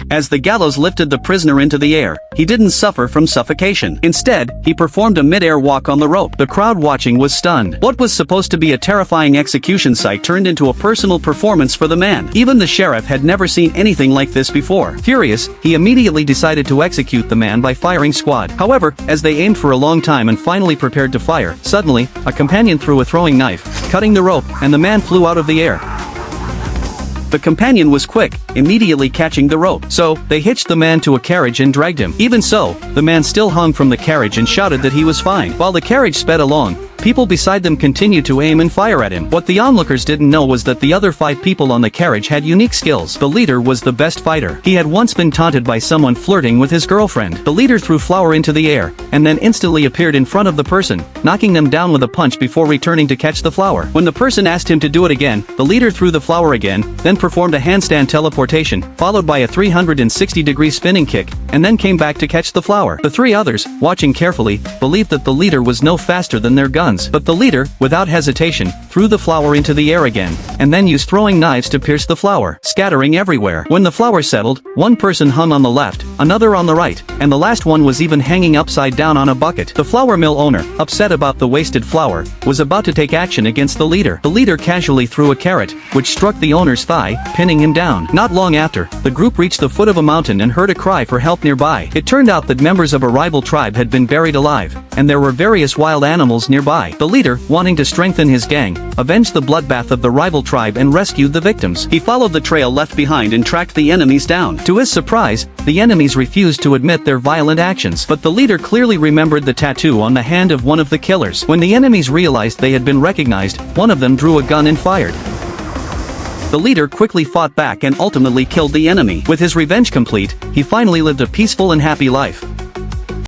As the gallows lifted the prisoner into the air, he didn't suffer from suffocation. Instead, he performed a mid-air walk on the rope. The crowd watching was stunned. What was supposed to be a terrifying execution site turned into a personal performance for the man. Even the sheriff had never seen anything like this before. Furious, he immediately decided to execute the man by firing squad. However, as they aimed for a long time and finally prepared to fire, suddenly, a companion threw a throwing knife, cutting the rope, and the man flew out of the air. The companion was quick, immediately catching the rope. So, they hitched the man to a carriage and dragged him. Even so, the man still hung from the carriage and shouted that he was fine. While the carriage sped along, people beside them continued to aim and fire at him. What the onlookers didn't know was that the other 5 people on the carriage had unique skills. The leader was the best fighter. He had once been taunted by someone flirting with his girlfriend. The leader threw flour into the air, and then instantly appeared in front of the person, knocking them down with a punch before returning to catch the flour. When the person asked him to do it again, the leader threw the flour again, then performed a handstand teleportation, followed by a 360-degree spinning kick, and then came back to catch the flour. The 3 others, watching carefully, believed that the leader was no faster than their guns. But the leader, without hesitation, threw the flour into the air again, and then used throwing knives to pierce the flour, scattering everywhere. When the flour settled, one person hung on the left, another on the right, and the last one was even hanging upside down on a bucket. The flour mill owner, upset about the wasted flour, was about to take action against the leader. The leader casually threw a carrot, which struck the owner's thigh, pinning him down. Not long after, the group reached the foot of a mountain and heard a cry for help nearby. It turned out that members of a rival tribe had been buried alive, and there were various wild animals nearby. The leader, wanting to strengthen his gang, avenged the bloodbath of the rival tribe and rescued the victims. He followed the trail left behind and tracked the enemies down. To his surprise, the enemies refused to admit their violent actions, but the leader clearly remembered the tattoo on the hand of one of the killers. When the enemies realized they had been recognized, one of them drew a gun and fired. The leader quickly fought back and ultimately killed the enemy. With his revenge complete, he finally lived a peaceful and happy life.